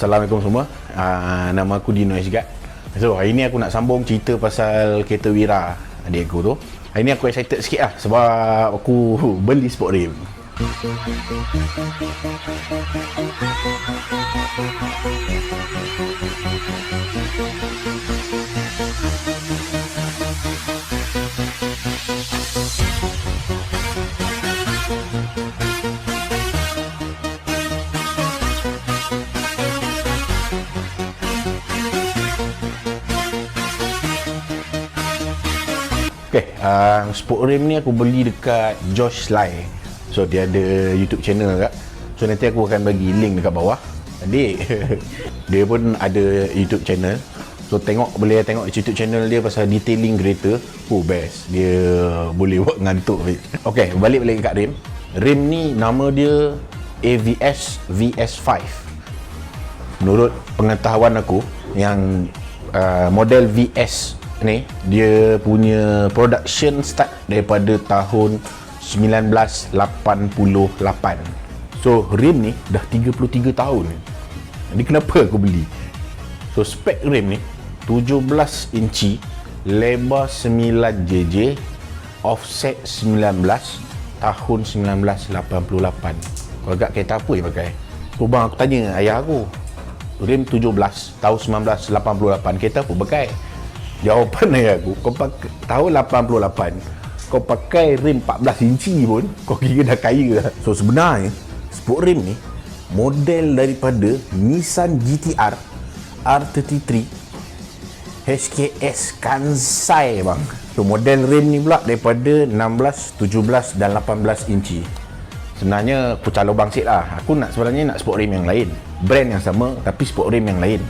Assalamualaikum semua. Nama aku Dino juga. So hari ni aku nak sambung cerita pasal kereta Wira adik aku tu. Hari ni aku excited sikit lah sebab aku beli sport rim. Sport rim ni aku beli dekat Josh Lai. So dia ada YouTube channel kak. So nanti aku akan bagi link dekat bawah. Adik dia pun ada YouTube channel. So boleh tengok YouTube channel dia pasal detailing kereta. Best. Dia boleh buat ngantuk. Okay, balik kat rim. Rim ni nama dia AVS VS5. Menurut pengetahuan aku yang model VS ni dia punya production start daripada tahun 1988. So rim ni dah 33 tahun. Jadi kenapa aku beli? So spek rim ni 17 inci, lebar 9jj, offset 19, tahun 1988. Kau agak kereta apa dia pakai? Bang, aku tanya ayah aku, rim 17 tahun 1988 kereta apa pakai? Jawapan ayah aku, kau pakai tahun 88 kau pakai rim 14 inci pun kau kira dah kaya. So sebenarnya sport rim ni model daripada Nissan GT-R R33 HKS Kansai bang. So model rim ni pula daripada 16, 17 dan 18 inci. Sebenarnya aku calon bang sikit lah. Aku sebenarnya nak sport rim yang lain, brand yang sama tapi sport rim yang lain.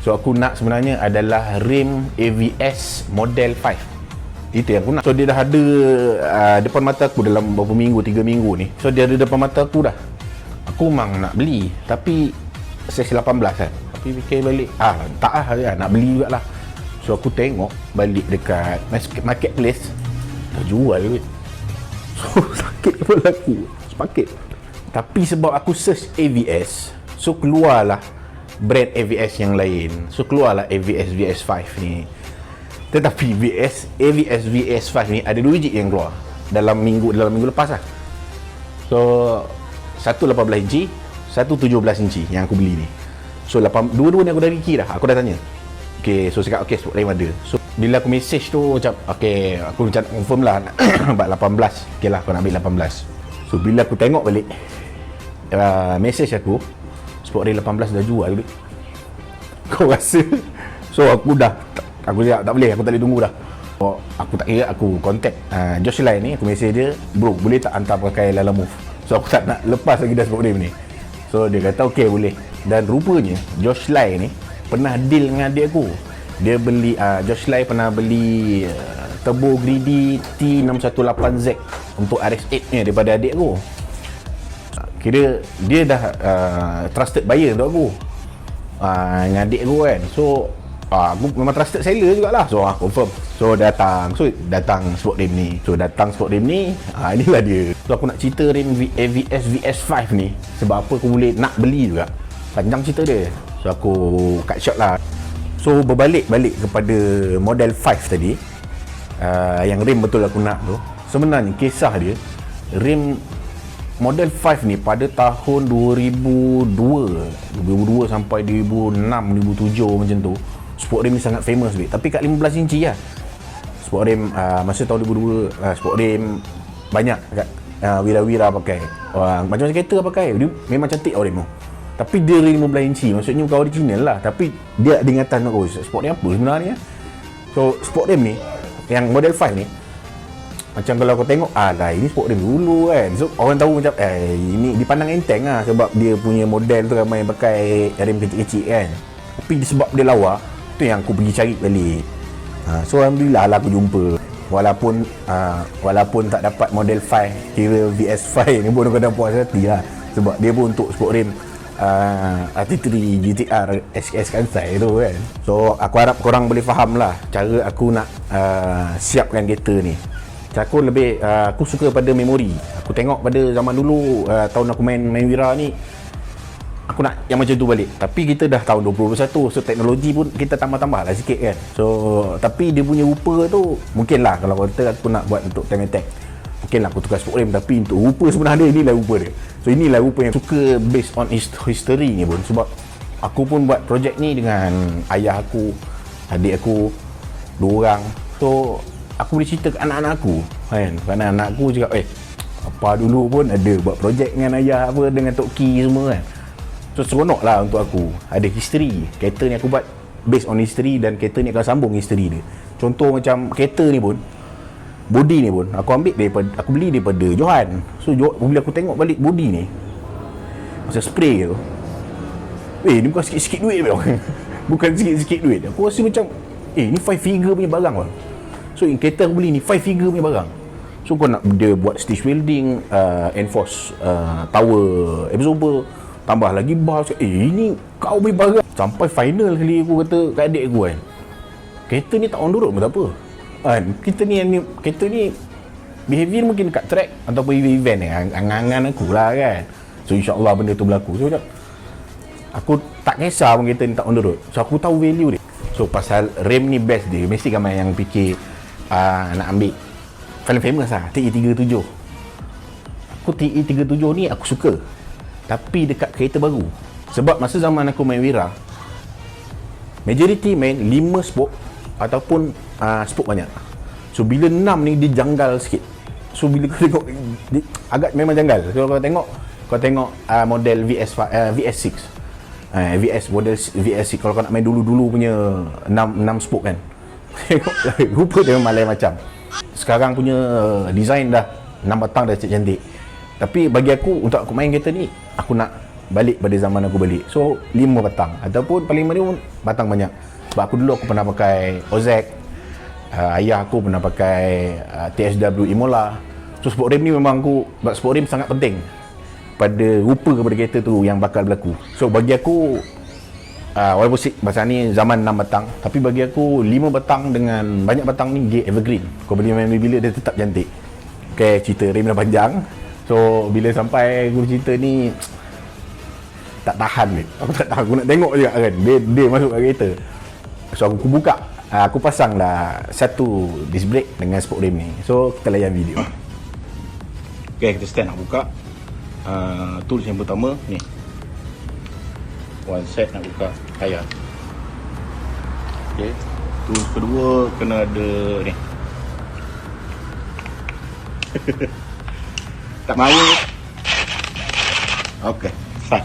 So aku nak sebenarnya adalah rim AVS model 5. Itu yang aku nak. So dia dah ada depan mata aku dalam beberapa minggu, 3 minggu ni. So dia ada depan mata aku dah. Aku memang nak beli tapi sesi 18 kan. Tapi fikir balik, tak lah, nak beli jugalah. So aku tengok balik dekat marketplace, dah jual kot. So sakit pun aku sepaket. Tapi sebab aku search AVS, so keluarlah brand AVS yang lain. So keluarlah AVS VS5 ni. Tetapi AVS VS5 ni ada 2 biji yang keluar dalam minggu lepas lah. So satu 18 inci, satu 17 inci yang aku beli ni. So dua-dua ni aku dah fikir dah. Aku dah tanya. Okay, so cakap okay sport rim ada. So bila aku message tu macam okay, aku macam confirm lah nak 18. Okay lah, aku nak ambil 18. So bila aku tengok balik message aku, sport rim 18 dah jual ke? Kau rasa? So aku cakap tak boleh, aku tak boleh tunggu dah. So, aku tak kira, aku contact Josh Lai ni, aku message dia, bro boleh tak hantar pakai Lala Move? So aku tak nak lepas lagi dah sport rim ni. So dia kata okay boleh. Dan rupanya Josh Lai ni pernah deal dengan adik aku. Dia beli Josh Lai pernah beli turbo greedy T618Z untuk RS8 ni daripada adik aku. Kira dia dah trusted buyer untuk aku, dengan adik aku kan. So aku memang trusted seller jugalah. So confirm. So datang sport rim ni. Inilah dia. So aku nak cerita rim AVS VS5 ni sebab apa aku boleh nak beli juga. Panjang cerita dia. So aku cut short lah. So berbalik kepada model 5 tadi, yang rim betul aku nak tu. Sebenarnya kisah dia, rim model 5 ni pada tahun 2002 sampai 2006, 2007 macam tu, sport rim ni sangat famous weh. Tapi kat 15 inci lah sport rim, masa tahun 2002 sport rim banyak kat Wira pakai. Macam-macam kereta pakai. Dia memang cantik rim tu. Tapi dia rim 15 inci, maksudnya bukan original lah, tapi dia ada ingatan sport rim apa sebenarnya. So sport rim ni yang model 5 ni, macam kalau kau tengok, ini sport rim dulu kan. So orang tahu macam ini dipandang enteng lah sebab dia punya model tu ramai yang pakai rim kecil-kecil kan. Tapi sebab dia lawa, tu yang aku pergi cari balik. So alhamdulillah lah aku jumpa. Walaupun tak dapat model 5, kira VS5 ni pun aku dah puas hati lah. Sebab dia pun untuk sport rim R33 GT-R HKS Kansai tu kan. So aku harap korang boleh faham lah cara aku nak siapkan kereta ni. Aku suka pada memori. Aku tengok pada zaman dulu, tahun aku main Wira ni, aku aku nak yang macam tu balik. Tapi kita dah tahun 2021, so teknologi pun kita tambah-tambah lah sikit kan. So tapi dia punya rupa tu mungkin lah, kalau kata aku nak buat untuk time attack, mungkin lah aku tukar sport rim, tapi untuk rupa sebenarnya inilah rupa dia. So inilah rupa yang suka based on history ni pun. Sebab aku pun buat projek ni dengan ayah aku, adik aku, 2 orang. So aku boleh cerita ke anak-anak aku kan. Anak-anak aku cakap, apa dulu pun ada buat projek dengan ayah apa, dengan Tok Ki semua kan. So seronok lah untuk aku ada history. Kereta ni aku buat based on history, dan kereta ni akan sambung history dia. Contoh macam kereta ni pun, body ni pun aku ambil daripada, aku beli daripada Johan. So bila aku tengok balik body ni, macam spray tu, ni bukan sikit-sikit duit bang. Bukan sikit-sikit duit. Aku rasa macam ni 5 figure punya barang bang. So kereta aku beli ni 5 figure punya barang. So kau nak dia buat stitch welding, enforce tower absorber, tambah lagi bar. Ini kau beli barang. Sampai final kali aku kata kat adik aku kan, kereta ni tak on the road pun tak apa kan. Kereta ni behavior mungkin dekat track ataupun event ni, angan-angan aku lah kan. So insyaAllah benda tu berlaku. So aku tak kisah pun kereta ni tak on the road. So aku tahu value dia. So pasal rem ni best dia, mesti ramai yang fikir nak ambil paling famous lah, TE37. Aku TE37 ni aku suka, tapi dekat kereta baru. Sebab masa zaman aku main Wira, majority main 5 spoke ataupun spoke banyak. So bila 6 ni dia janggal sikit. So bila kau tengok agak memang janggal. So kau tengok model VS6, VS model VS6, kalau kau nak main dulu-dulu punya 6 spoke kan, rupa dia memang lain macam. Sekarang punya design dah 6 batang dah cantik. Tapi bagi aku, untuk aku main kereta ni, aku nak balik pada zaman aku balik. So 5 batang, ataupun paling mana pun batang banyak. Sebab aku dulu aku pernah pakai Ozek, ayah aku pernah pakai TSW Imola. So sport rim ni memang sport rim sangat penting pada rupa kepada kereta tu yang bakal berlaku. So bagi aku, walaupun pasal ni zaman 6 batang, tapi bagi aku 5 batang dengan banyak batang ni dia evergreen. Kau beli main bila dia tetap cantik. Okay, cerita rim dah panjang. So bila sampai aku cerita ni tak tahan ni. Aku tak tahan, aku nak tengok juga kan dia masuk kat kereta. So aku buka, aku pasang dah satu disc brake dengan sport rim ni. So kita layan video. Okay, kita stand nak buka. Tools yang pertama ni, one set nak buka tayar. Okay, tools kedua kena ada ni. Tak main. Okay, start.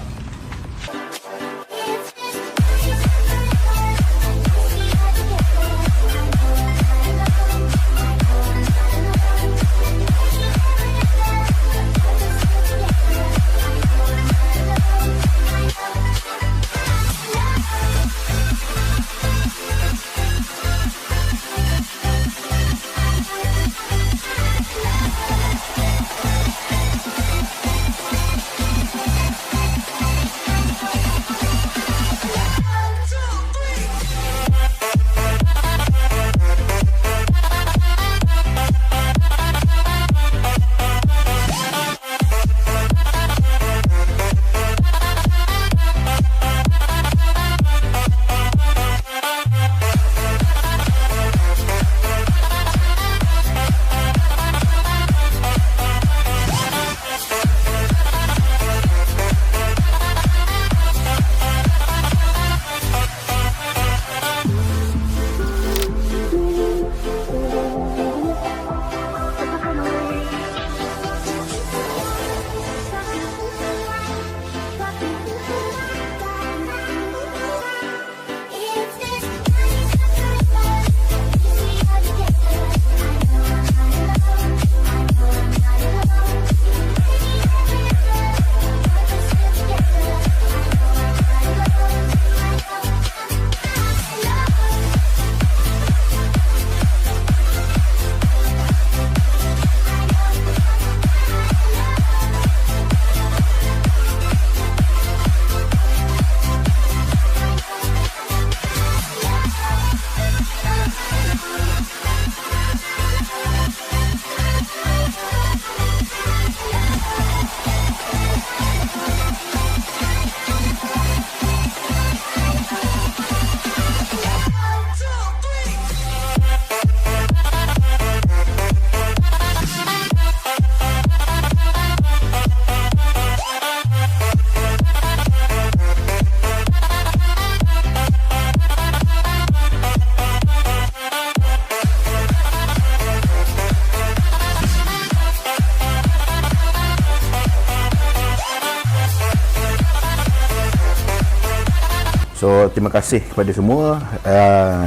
So terima kasih kepada semua.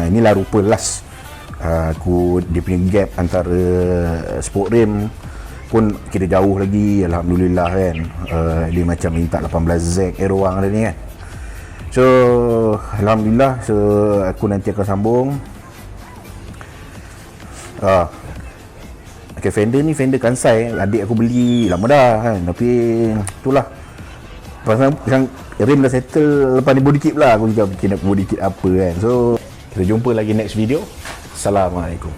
Inilah rupa last aku dia punya gap antara sport rim pun kita jauh lagi, alhamdulillah kan. Dia macam minta 18Z Aeroang dia ni kan. So alhamdulillah, so aku nanti akan sambung. Okay, fender ni fender Kansai, adik aku beli lama dah kan, tapi itulah pasal yang rim dah settle, lepas ni body kit lah, aku juga fikir nak body kit apa kan. So kita jumpa lagi next video. Assalamualaikum.